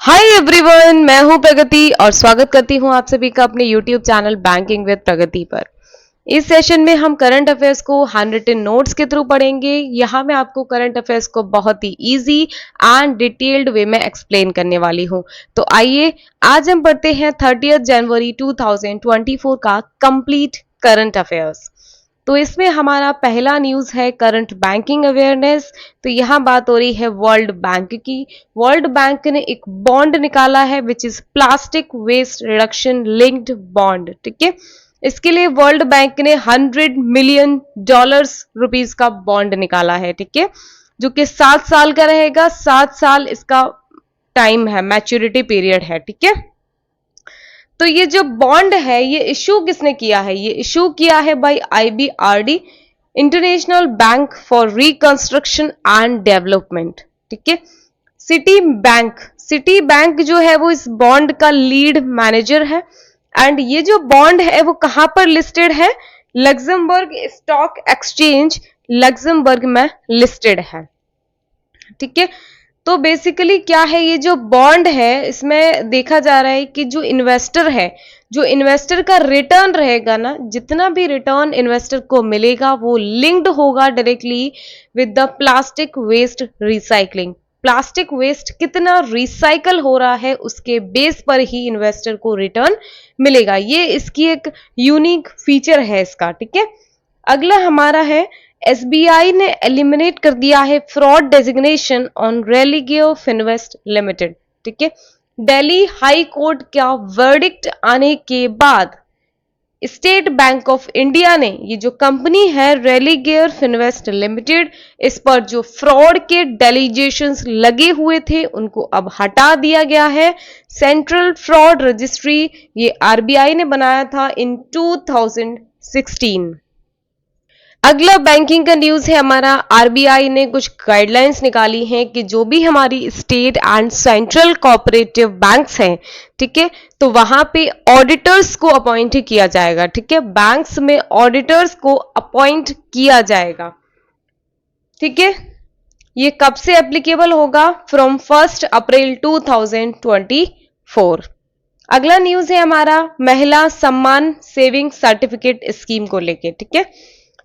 Hi everyone, मैं हूं प्रगति और स्वागत करती हूं आप सभी का अपने यूट्यूब चैनल बैंकिंग विद प्रगति पर। इस सेशन में हम करंट अफेयर्स को हैंड रिटन नोट्स के थ्रू पढ़ेंगे। यहाँ मैं आपको करंट अफेयर्स को बहुत ही इजी एंड डिटेल्ड वे में एक्सप्लेन करने वाली हूँ। तो आइए आज हम पढ़ते हैं 30 जनवरी 2024 का कंप्लीट करंट अफेयर्स। तो इसमें हमारा पहला न्यूज है करंट बैंकिंग अवेयरनेस। तो यहाँ बात हो रही है वर्ल्ड बैंक की। वर्ल्ड बैंक ने एक बॉन्ड निकाला है which is plastic waste reduction linked bond. ठीक है, इसके लिए वर्ल्ड बैंक ने $100 मिलियन रुपीस का बॉन्ड निकाला है। ठीक है, जो कि 7 साल का रहेगा। 7 साल इसका टाइम है, मैच्योरिटी पीरियड है। ठीक है, तो ये जो बॉन्ड है ये इशू किसने किया है? ये इशू किया है by IBRD, international bank for reconstruction and development. ठीक है, सिटी बैंक जो है वो इस बॉन्ड का लीड मैनेजर है। एंड ये जो बॉन्ड है वो कहां पर लिस्टेड है? लग्जमबर्ग स्टॉक एक्सचेंज, लग्जमबर्ग में लिस्टेड है। ठीक है, तो बेसिकली क्या है, ये जो बॉन्ड है इसमें देखा जा रहा है कि जो इन्वेस्टर है, जो इन्वेस्टर का रिटर्न रहेगा ना, जितना भी रिटर्न इन्वेस्टर को मिलेगा वो लिंक्ड होगा directly with the plastic waste recycling. Plastic waste कितना रिसाइकल हो रहा है उसके बेस पर ही इन्वेस्टर को रिटर्न मिलेगा। ये इसकी एक यूनिक फीचर है इसका। ठीक है, अगला हमारा है SBI ने एलिमिनेट कर दिया है fraud designation on Religare Finvest limited. ठीक है, दिल्ली हाई कोर्ट का वर्डिक्ट आने के बाद स्टेट बैंक ऑफ इंडिया ने ये जो कंपनी है रेलिगेयर फिनवेस्ट लिमिटेड, इस पर जो फ्रॉड के डेलीगेशंस लगे हुए थे उनको अब हटा दिया गया है। सेंट्रल फ्रॉड रजिस्ट्री ये RBI ने बनाया था इन 2016। अगला बैंकिंग का न्यूज है हमारा। RBI ने कुछ गाइडलाइंस निकाली हैं कि जो भी हमारी state and central cooperative banks हैं, ठीक है, तो वहां पे ऑडिटर्स को अपॉइंट किया जाएगा। ठीक है, बैंक्स में ऑडिटर्स को अपॉइंट किया जाएगा। ठीक है, ये कब से एप्लीकेबल होगा? फ्रॉम 1 अप्रैल 2024। अगला न्यूज है हमारा महिला सम्मान सेविंग सर्टिफिकेट स्कीम को लेके। ठीक है,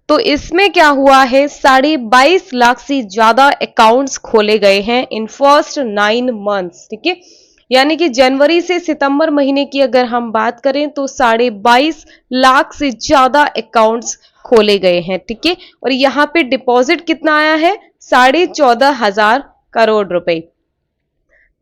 तो इसमें क्या हुआ है, 22.5 लाख से ज्यादा अकाउंट्स खोले गए हैं इन फर्स्ट 9 मंथ्स। ठीक है, यानी कि जनवरी से सितंबर महीने की अगर हम बात करें तो 22.5 लाख से ज्यादा अकाउंट्स खोले गए हैं। ठीक है, और यहाँ पे डिपॉजिट कितना आया है? 14,500 करोड़ रुपए।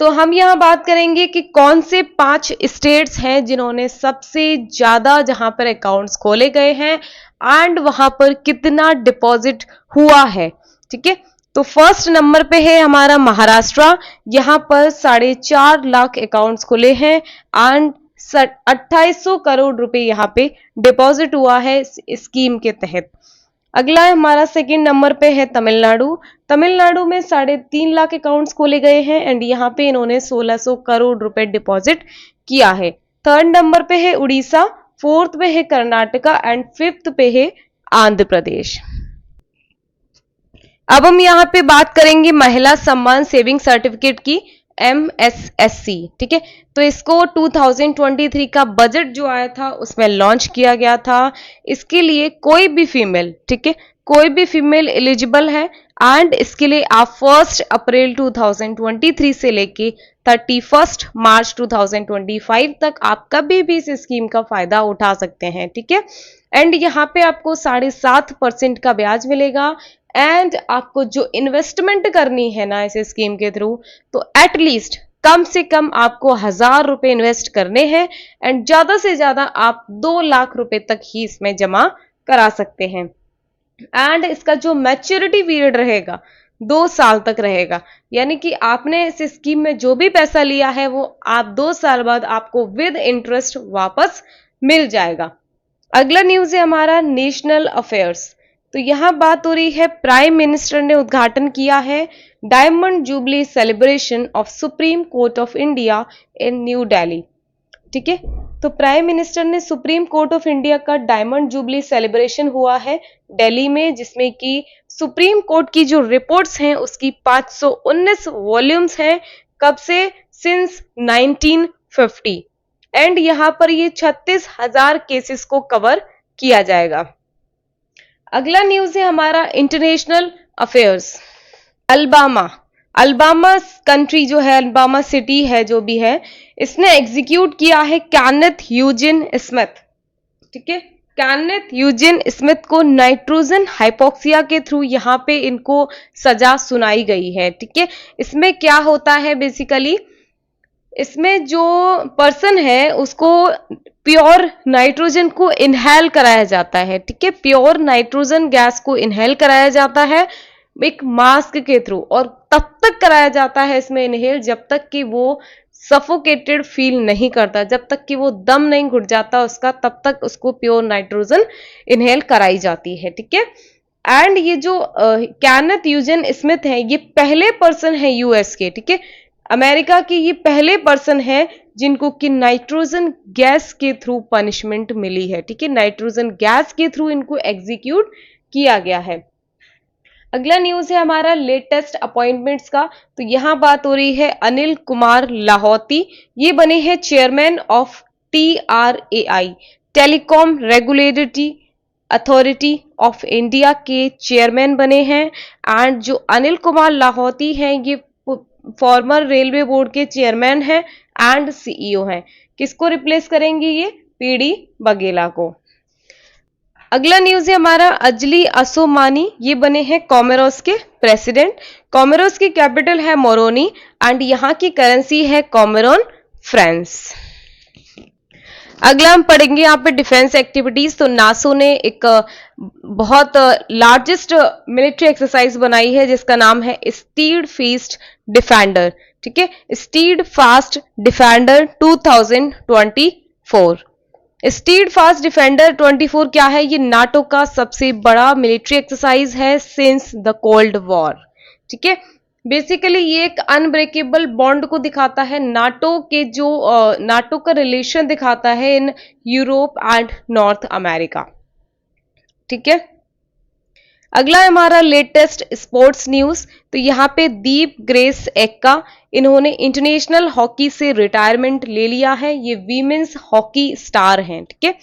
तो हम यहां बात करेंगे कि कौन से 5 स्टेट्स हैं जिन्होंने सबसे ज्यादा जहां पर अकाउंट्स खोले गए हैं एंड वहां पर कितना डिपॉजिट हुआ है। ठीक है, तो फर्स्ट नंबर पे है हमारा महाराष्ट्र। यहां पर 4.5 लाख अकाउंट्स खुले हैं एंड 2800 करोड़ रुपए यहां पे डिपॉजिट हुआ है स्कीम के तहत। अगला है हमारा सेकंड नंबर पे है तमिलनाडु। तमिलनाडु में 3.5 लाख अकाउंट्स खोले गए हैं एंड यहाँ पे इन्होंने 1600 करोड़ रुपए डिपॉजिट किया है। थर्ड नंबर पे है उड़ीसा, फोर्थ पे है कर्नाटका एंड फिफ्थ पे है आंध्र प्रदेश। अब हम यहाँ पे बात करेंगे महिला सम्मान सेविंग सर्टिफिकेट की, MSSC। ठीक है, तो इसको 2023 का बजट जो आया था उसमें लॉन्च किया गया था। इसके लिए कोई भी फीमेल, ठीक है, कोई भी फीमेल एलिजिबल है एंड इसके लिए आप 1 अप्रैल 2023 से लेके 31 मार्च 2025 तक आप कभी भी इस स्कीम का फायदा उठा सकते हैं। ठीक है, एंड यहाँ पे आपको 7.5% का ब्याज मिलेगा एंड आपको जो इन्वेस्टमेंट करनी है ना इस स्कीम के थ्रू, तो एटलीस्ट कम से कम आपको 1000 रुपए इन्वेस्ट करने हैं एंड ज्यादा से ज्यादा आप 2 लाख रुपए तक ही इसमें जमा करा सकते हैं। एंड इसका जो मैच्योरिटी पीरियड रहेगा 2 साल तक रहेगा, यानी कि आपने इस स्कीम में जो भी पैसा लिया है वो आप 2 साल बाद आपको विद इंटरेस्ट वापस मिल जाएगा। अगला न्यूज है हमारा नेशनल अफेयर्स। तो यहां बात हो रही है, प्राइम मिनिस्टर ने उद्घाटन किया है diamond jubilee celebration of supreme court of India in new Delhi. ठीक है, तो प्राइम मिनिस्टर ने सुप्रीम कोर्ट ऑफ इंडिया का डायमंड जुबली सेलिब्रेशन हुआ है दिल्ली में, जिसमें कि सुप्रीम कोर्ट की जो रिपोर्ट्स हैं उसकी 519 वॉल्यूम्स हैं। कब से? सिंस 1950 एंड यहाँ पर ये 36,000 केसेस को कवर किया जाएगा। अगला न्यूज है हमारा इंटरनेशनल अफेयर्स। अल्बामा कंट्री जो है, अल्बामा सिटी है जो भी है, इसने एग्जीक्यूट किया है केनेथ यूजिन स्मिथ। ठीक है, केनेथ यूजिन स्मिथ को नाइट्रोजन हाइपोक्सिया के थ्रू यहाँ पे इनको सजा सुनाई गई है। ठीक है, इसमें क्या होता है बेसिकली, इसमें जो पर्सन है उसको प्योर नाइट्रोजन को इनहेल कराया जाता है। ठीक है, प्योर नाइट्रोजन गैस को इनहेल कराया जाता है एक मास्क के थ्रू, और तब तक कराया जाता है इसमें इनहेल जब तक कि वो सफोकेटेड फील नहीं करता, जब तक कि वो दम नहीं घुट जाता उसका, तब तक उसको प्योर नाइट्रोजन इनहेल कराई जाती है। ठीक है, एंड ये जो केनेथ यूजिन स्मिथ है, ये पहले पर्सन है यूएस के, ठीक है, अमेरिका के ये पहले पर्सन है जिनको कि नाइट्रोजन गैस के थ्रू पनिशमेंट मिली है। ठीक है, नाइट्रोजन गैस के थ्रू इनको एग्जीक्यूट किया गया है। अगला न्यूज है हमारा लेटेस्ट अपॉइंटमेंट्स का। तो यहां बात हो रही है अनिल कुमार लाहौती, ये बने हैं chairman of TRAI, telecom regulatory authority of India के चेयरमैन बने हैं। एंड जो अनिल कुमार लाहौती हैं ये फॉर्मर रेलवे बोर्ड के चेयरमैन हैं एंड CEO हैं। किसको रिप्लेस करेंगे ये? PD बघेला को। अगला न्यूज है हमारा अजली असोमानी, ये बने हैं कोमोरोस के प्रेसिडेंट। कोमोरोस की कैपिटल है मोरोनी एंड यहाँ की करेंसी है कोमोरोन फ्रांस। अगला हम पढ़ेंगे यहाँ पे डिफेंस एक्टिविटीज। तो नासो ने एक बहुत लार्जेस्ट मिलिट्री एक्सरसाइज बनाई है जिसका नाम है स्टीड फास्ट डिफेंडर। ठीक है, stead fast defender 2024। Stead fast defender 24 क्या है? ये नाटो का सबसे बड़ा मिलिट्री एक्सरसाइज है सिंस द कोल्ड वॉर। ठीक है, बेसिकली ये एक अनब्रेकेबल बॉन्ड को दिखाता है, नाटो के जो नाटो का रिलेशन दिखाता है in Europe and north America. ठीक है, अगला है हमारा लेटेस्ट स्पोर्ट्स न्यूज। तो यहाँ पे दीप ग्रेस एक्का, इन्होंने इंटरनेशनल हॉकी से रिटायरमेंट ले लिया है, ये वीमेंस हॉकी स्टार हैं। ठीक है,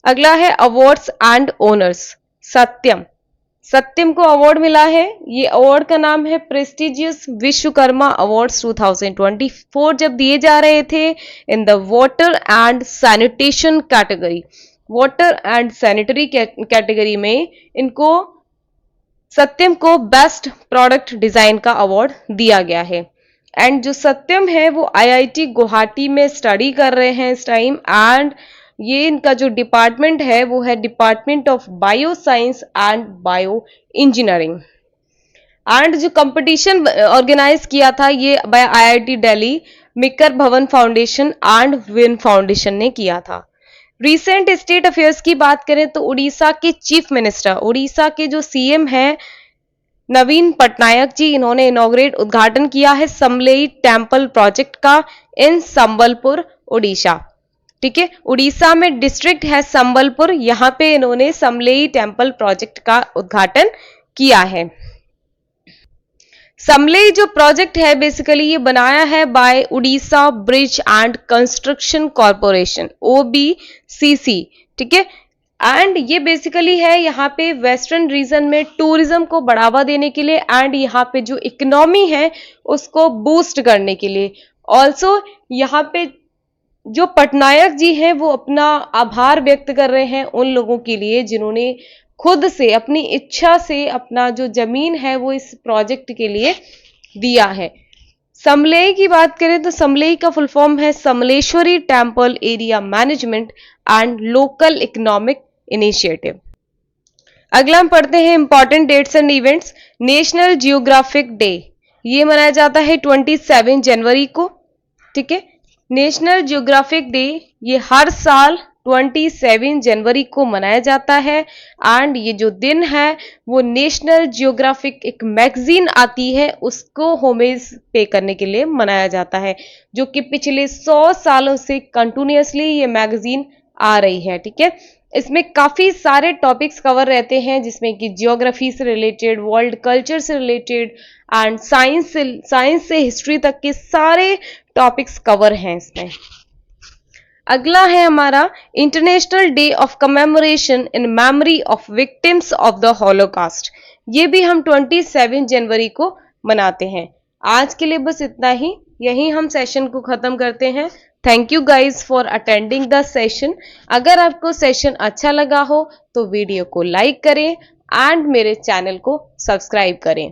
अगला है अवार्ड्स एंड ओनर्स। सत्यम को अवार्ड मिला है, ये अवार्ड का नाम है प्रेस्टिजियस विश्वकर्मा अवार्ड्स 2024, जब दिए जा रहे थे in the water and sanitation category. Water and sanitary category में इनको सत्यम को बेस्ट प्रोडक्ट डिजाइन का अवार्ड दिया गया है। एंड जो सत्यम है वो IIT गुवाहाटी में स्टडी कर रहे हैं इस टाइम, एंड ये इनका जो डिपार्टमेंट है वो है department of bio science and bio engineering. And जो कंपटीशन ऑर्गेनाइज किया था ये बाय IIT दिल्ली, मिकर भवन फाउंडेशन एंड विन फाउंडेशन ने किया था। रिसेंट स्टेट अफेयर्स की बात करें तो उड़ीसा के चीफ मिनिस्टर, उड़ीसा के जो CM हैं नवीन पटनायक जी, इन्होंने इनॉग्रेट उद्घाटन किया है समलेई टेम्पल प्रोजेक्ट का इन संबलपुर उड़ीसा। ठीक है, उड़ीसा में डिस्ट्रिक्ट है संबलपुर, यहाँ पे इन्होंने समलेई टेम्पल प्रोजेक्ट का उद्घाटन किया है। समलेई जो प्रोजेक्ट है बेसिकली ये बनाया है by Orissa bridge and construction corporation OBCC। ठीक है, एंड ये बेसिकली है यहाँ पे वेस्टर्न रीजन में टूरिज्म को बढ़ावा देने के लिए एंड यहाँ पे जो इकोनॉमी है उसको बूस्ट करने के लिए। ऑल्सो यहाँ पे जो पटनायक जी हैं वो अपना आभार व्यक्त कर रहे हैं उन लोगों के लिए जिन्होंने खुद से अपनी इच्छा से अपना जो जमीन है वो इस प्रोजेक्ट के लिए दिया है। समलेई की बात करें तो समलेई का फुल फॉर्म है Samaleswari temple area management and local economic initiative. अगला हम पढ़ते हैं important dates and events. National Geographic Day ये मनाया जाता है 27 जनवरी को। ठीक है, नेशनल जियोग्राफिक डे ये हर साल 27 जनवरी को मनाया जाता है एंड ये जो दिन है वो नेशनल जियोग्राफिक एक मैगजीन आती है उसको होमेज पे करने के लिए मनाया जाता है, जो कि पिछले 100 सालों से कंटिन्यूअसली ये मैगजीन आ रही है। ठीक है, इसमें काफी सारे टॉपिक्स कवर रहते हैं जिसमें कि जियोग्राफी से रिलेटेड, वर्ल्ड कल्चर से रिलेटेड एंड साइंस से हिस्ट्री तक के सारे टॉपिक्स कवर हैं इसमें। अगला है हमारा international day of commemoration in memory of victims of the holocaust. ये भी हम 27 जनवरी को मनाते हैं। आज के लिए बस इतना ही, यहीं हम सेशन को खत्म करते हैं। Thank you guys for attending the session. अगर आपको सेशन अच्छा लगा हो तो वीडियो को लाइक करें एंड मेरे चैनल को सब्सक्राइब करें।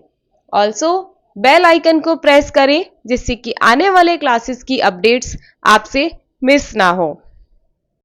ऑल्सो बेल आइकन को प्रेस करें जिससे कि आने वाले क्लासेस की अपडेट्स आपसे मिस ना हो।